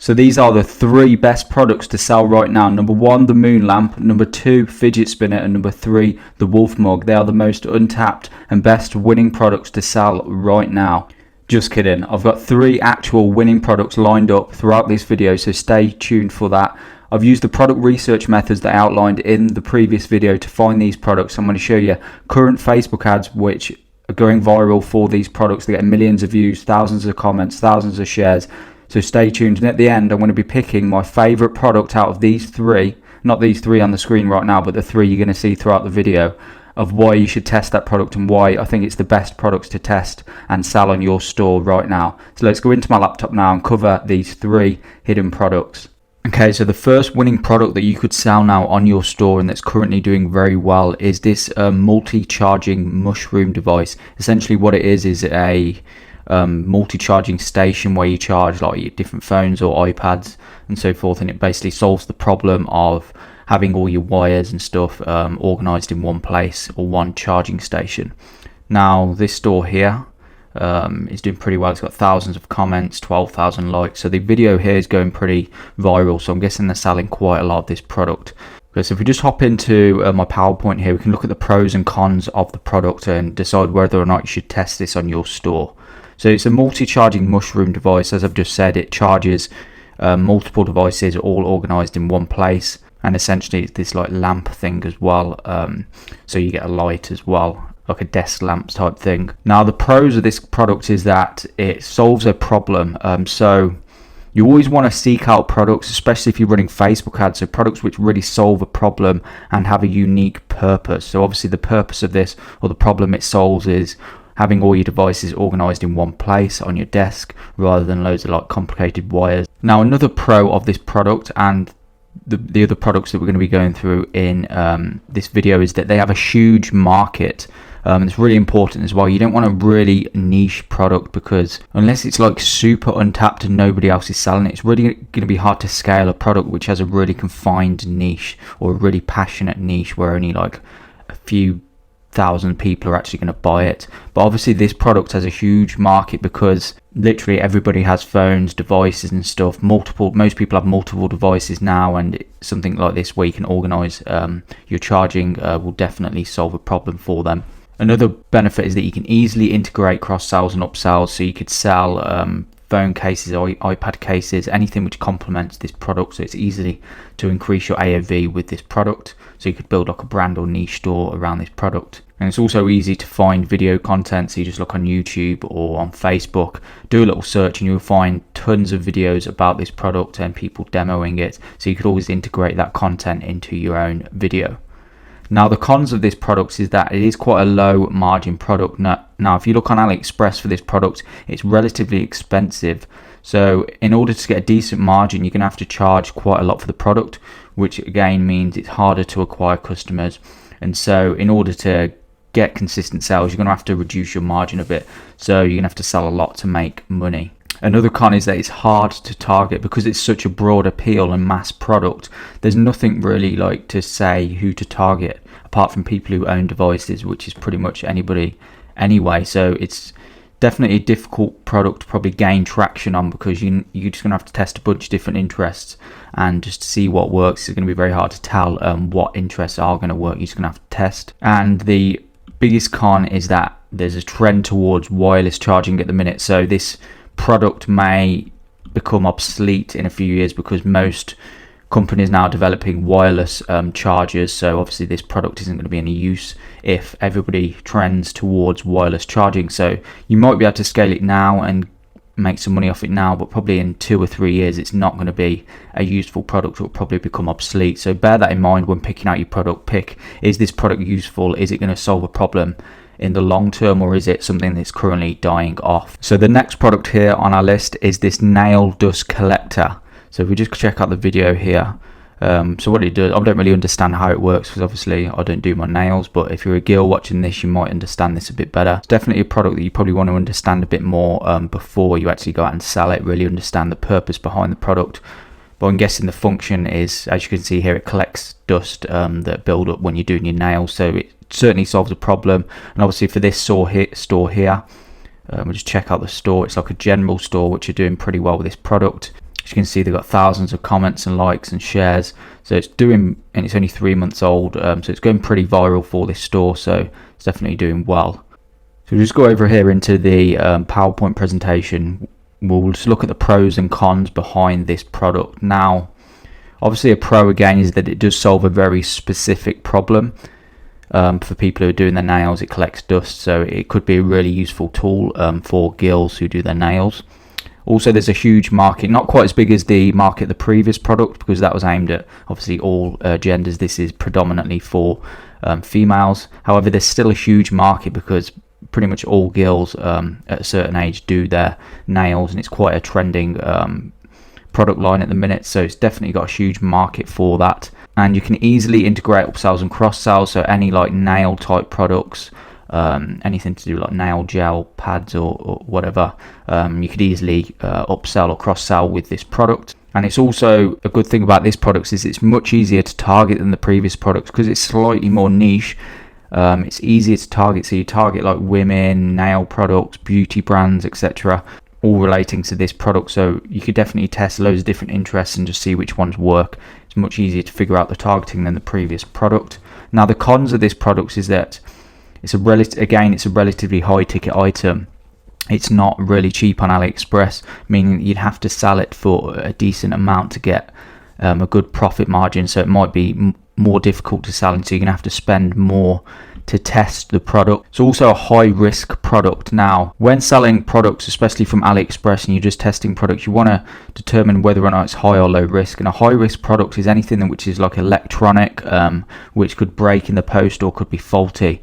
So these are the 3 best products to sell right now. Number 1, the moon lamp. Number 2, fidget spinner. And number 3, the wolf mug. They are the most untapped and best winning products to sell right now. Just kidding. I've got 3 actual winning products lined up throughout this video, so stay tuned for that. I've used the product research methods that I outlined in the previous video to find these products. I'm going to show you current Facebook ads which are going viral for these products. They get millions of views, thousands of comments, thousands of shares. So stay tuned, and at the end I'm going to be picking my favourite product out of these 3, not these 3 on the screen right now, but the 3 you're going to see throughout the video, of why you should test that product and why I think it's the best products to test and sell on your store right now. So let's go into my laptop now and cover these 3 hidden products. Okay, so the first winning product that you could sell now on your store and that's currently doing very well is this multi-charging mushroom device. Essentially what it is a multi-charging station where you charge like your different phones or iPads and so forth, and it basically solves the problem of having all your wires and stuff organized in one place or one charging station. Now this store here is doing pretty well. It's got thousands of comments, 12,000 likes, so the video here is going pretty viral, so I'm guessing they're selling quite a lot of this product. Okay, so if we just hop into my PowerPoint here, we can look at the pros and cons of the product and decide whether or not you should test this on your store. So it's a multi-charging mushroom device. As I've just said, it charges multiple devices all organized in one place, and essentially it's this like lamp thing as well, so you get a light as well, like a desk lamp type thing. Now the pros of this product is that it solves a problem, so you always want to seek out products, especially if you're running Facebook ads, so products which really solve a problem and have a unique purpose. So obviously the purpose of this, or the problem it solves, is having all your devices organized in one place on your desk rather than loads of like complicated wires. Now another pro of this product and the other products that we're going to be going through in this video is that they have a huge market. It's really important as well. You don't want a really niche product, because unless it's like super untapped and nobody else is selling it, it's really going to be hard to scale a product which has a really confined niche or a really passionate niche where only like a few thousand people are actually going to buy it. But obviously this product has a huge market because literally everybody has phones, devices and stuff. Most people have multiple devices now, and something like this where you can organize your charging will definitely solve a problem for them. Another benefit is that you can easily integrate cross sells and upsells, so you could sell phone cases or iPad cases, anything which complements this product, so it's easy to increase your AOV with this product. So you could build like a brand or niche store around this product. And it's also easy to find video content, so you just look on YouTube or on Facebook, do a little search, and you'll find tons of videos about this product and people demoing it, so you could always integrate that content into your own video. Now the cons of this product is that it is quite a low margin product. Now if you look on AliExpress for this product, it's relatively expensive. So in order to get a decent margin, you're going to have to charge quite a lot for the product, which again means it's harder to acquire customers. And so in order to get consistent sales, you're going to have to reduce your margin a bit. So you're going to have to sell a lot to make money. Another con is that it's hard to target because it's such a broad appeal and mass product. There's nothing really like to say who to target apart from people who own devices, which is pretty much anybody anyway. So it's definitely a difficult product to probably gain traction on, because you're just going to have to test a bunch of different interests and just see what works. It's going to be very hard to tell what interests are going to work. You're just going to have to test. And the biggest con is that there's a trend towards wireless charging at the minute. So this product may become obsolete in a few years because most companies now are developing wireless chargers. So obviously this product isn't going to be any use if everybody trends towards wireless charging. So you might be able to scale it now and make some money off it now, but probably in 2 or 3 years it's not going to be a useful product. It will probably become obsolete. So bear that in mind when picking out your product. Is this product useful? Is it going to solve a problem in the long term, or is it something that's currently dying off? So the next product here on our list is this nail dust collector. So if we just check out the video here, so what it does, I don't really understand how it works because obviously I don't do my nails, but if you're a girl watching this, you might understand this a bit better. It's definitely a product that you probably want to understand a bit more before you actually go out and sell it, really understand the purpose behind the product. But I'm guessing the function is, as you can see here, it collects dust that build up when you're doing your nails, so it certainly solves a problem. And obviously for this store here, we'll just check out the store. It's like a general store which are doing pretty well with this product. As you can see, they've got thousands of comments and likes and shares. So it's doing, and it's only 3 months old, so it's going pretty viral for this store. So it's definitely doing well. So we'll just go over here into the PowerPoint presentation. We'll just look at the pros and cons behind this product. Now, obviously a pro again is that it does solve a very specific problem. For people who are doing their nails, it collects dust, so it could be a really useful tool for girls who do their nails. Also, there's a huge market, not quite as big as the market of the previous product, because that was aimed at obviously all genders. This is predominantly for females. However, there's still a huge market because pretty much all girls at a certain age do their nails, and it's quite a trending product line at the minute, so it's definitely got a huge market for that. And you can easily integrate upsells and cross sells, so any like nail type products, anything to do like nail gel pads or whatever, you could easily upsell or cross sell with this product. And it's also a good thing about this product is it's much easier to target than the previous products because it's slightly more niche. It's easier to target, so you target like women, nail products, beauty brands, etc., all relating to this product. So you could definitely test loads of different interests and just see which ones work. It's much easier to figure out the targeting than the previous product. Now the cons of this product is that it's a relatively high ticket item. It's not really cheap on AliExpress, meaning that you'd have to sell it for a decent amount to get a good profit margin, so it might be more difficult to sell, and so you're gonna have to spend more to test the product. It's also a high risk product. Now, when selling products, especially from AliExpress, and you're just testing products, you want to determine whether or not it's high or low risk. And a high risk product is anything which is like electronic, which could break in the post or could be faulty.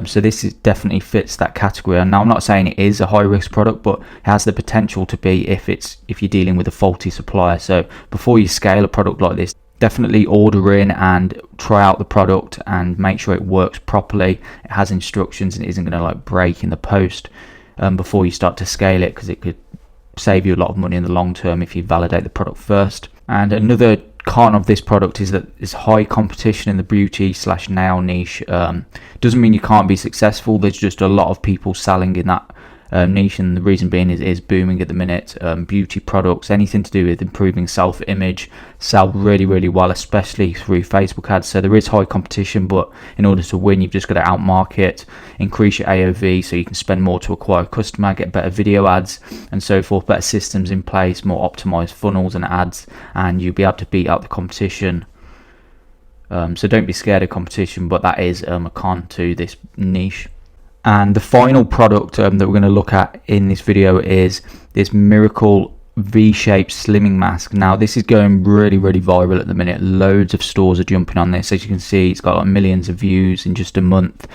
So this definitely fits that category. And now I'm not saying it is a high risk product, but it has the potential to be if you're dealing with a faulty supplier. So before you scale a product like this, definitely order in and try out the product and make sure it works properly. It has instructions and it isn't going to like break in the post before you start to scale it, because it could save you a lot of money in the long term if you validate the product first. And another con of this product is that there's high competition in the beauty/nail niche. Doesn't mean you can't be successful. There's just a lot of people selling in that niche, and the reason being is booming at the minute. Beauty products, anything to do with improving self-image, sell really well, especially through Facebook ads. So there is high competition, but in order to win, you've just got to outmarket, increase your AOV so you can spend more to acquire a customer, get better video ads and so forth, better systems in place, more optimized funnels and ads, and you'll be able to beat out the competition. So don't be scared of competition, but that is a con to this niche. And the final product that we're going to look at in this video is this Miracle V-shaped slimming mask. Now this is going really viral at the minute. Loads of stores are jumping on this. As you can see, it's got like millions of views in just a month,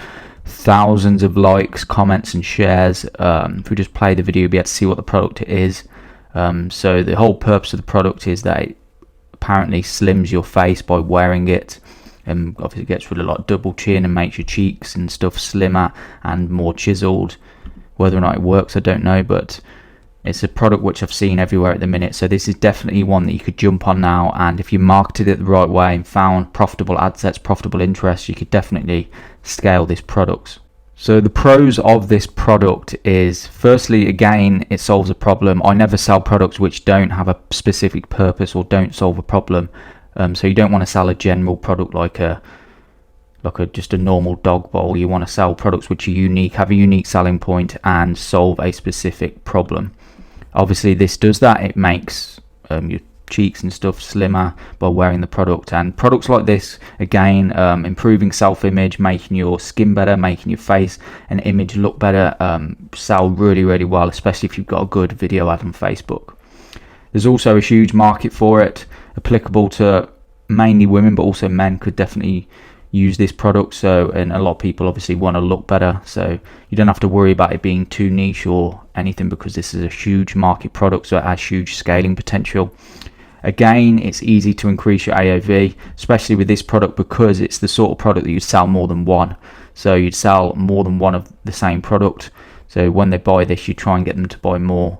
thousands of likes, comments and shares. If we just play the video, you'll be able to see what the product is. So the whole purpose of the product is that it apparently slims your face by wearing it. Obviously it gets rid of like double chin and makes your cheeks and stuff slimmer and more chiseled. Whether or not it works, I don't know, but it's a product which I've seen everywhere at the minute. So this is definitely one that you could jump on now, and if you marketed it the right way and found profitable ad sets, profitable interest, you could definitely scale this product. So the pros of this product is, firstly, again, it solves a problem. I never sell products which don't have a specific purpose or don't solve a problem. So you don't want to sell a general product like just a normal dog bowl. You want to sell products which are unique, have a unique selling point, and solve a specific problem. Obviously this does that. It makes your cheeks and stuff slimmer by wearing the product. And products like this, again, improving self-image, making your skin better, making your face and image look better, sell really well, especially if you've got a good video ad on Facebook. There's also a huge market for it, applicable to mainly women, but also men could definitely use this product. So, and a lot of people obviously want to look better, so you don't have to worry about it being too niche or anything, because this is a huge market product, so it has huge scaling potential. Again, it's easy to increase your AOV, especially with this product, because it's the sort of product that you'd sell more than one. So you'd sell more than one of the same product. So when they buy this, you try and get them to buy more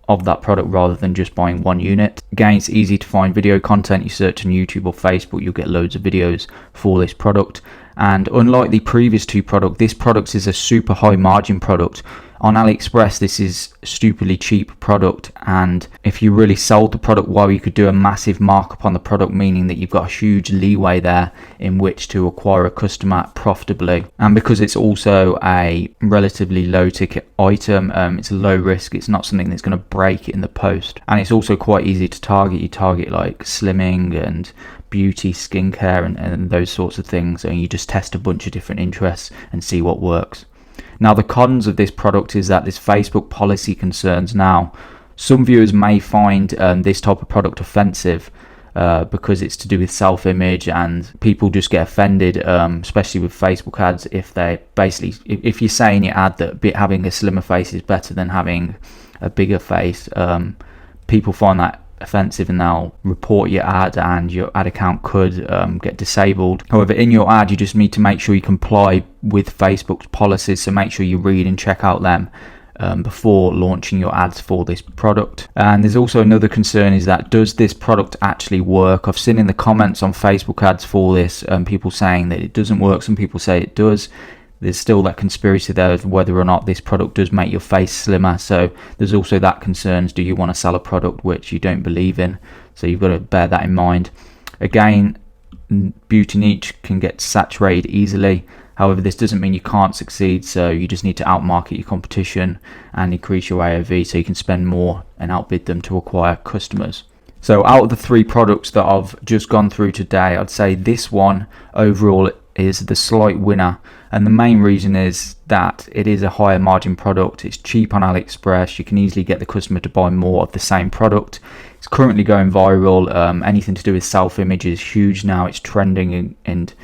of that product rather than just buying one unit. Again, it's easy to find video content. You search on YouTube or Facebook, you'll get loads of videos for this product. And unlike the previous two products, this product is a super high margin product. On AliExpress, this is a stupidly cheap product, and if you really sold the product well, you could do a massive markup on the product, meaning that you've got a huge leeway there in which to acquire a customer profitably. And because it's also a relatively low ticket item, it's a low risk, it's not something that's going to break in the post, and it's also quite easy to target. You target like slimming and beauty, skincare, and those sorts of things, and you just test a bunch of different interests and see what works. Now, the cons of this product is that there's Facebook policy concerns. Now, some viewers may find this type of product offensive because it's to do with self-image, and people just get offended, especially with Facebook ads, if you're saying in your ad that having a slimmer face is better than having a bigger face, people find that offensive and they'll report your ad, and your ad account could get disabled. However, in your ad, you just need to make sure you comply with Facebook's policies, so make sure you read and check out them before launching your ads for this product. And there's also another concern, is that does this product actually work? I've seen in the comments on Facebook ads for this people saying that it doesn't work, some people say it does. There's still that conspiracy there of whether or not this product does make your face slimmer. So there's also that concerns. Do you want to sell a product which you don't believe in? So you've got to bear that in mind. Again, beauty niche can get saturated easily. However, this doesn't mean you can't succeed. So you just need to outmarket your competition and increase your AOV so you can spend more and outbid them to acquire customers. So out of the three products that I've just gone through today, I'd say this one overall is the slight winner, and the main reason is that it is a higher margin product. It's cheap on AliExpress. You can easily get the customer to buy more of the same product. It's currently going viral. Anything to do with self-image is huge now. It's trending, and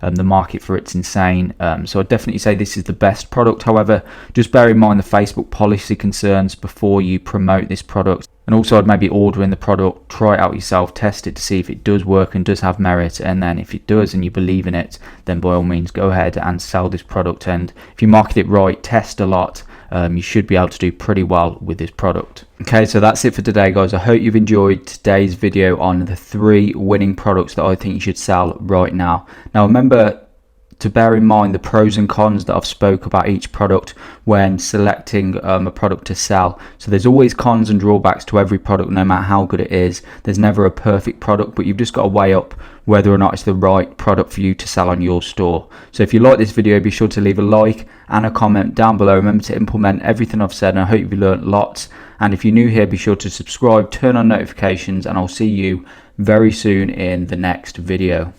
the market for it's insane. So I'd definitely say this is the best product. However, just bear in mind the Facebook policy concerns before you promote this product. And also, I'd maybe order in the product, try it out yourself, test it to see if it does work and does have merit. And then if it does and you believe in it, then by all means go ahead and sell this product. And if you market it right, test a lot, you should be able to do pretty well with this product. Okay, so that's it for today, guys. I hope you've enjoyed today's video on the 3 winning products that I think you should sell right now. Now, remember to bear in mind the pros and cons that I've spoke about each product when selecting a product to sell. So there's always cons and drawbacks to every product, no matter how good it is. There's never a perfect product, but you've just got to weigh up whether or not it's the right product for you to sell on your store. So if you like this video, be sure to leave a like and a comment down below. Remember to implement everything I've said, and I hope you've learned lots. And if you're new here, be sure to subscribe, turn on notifications, and I'll see you very soon in the next video.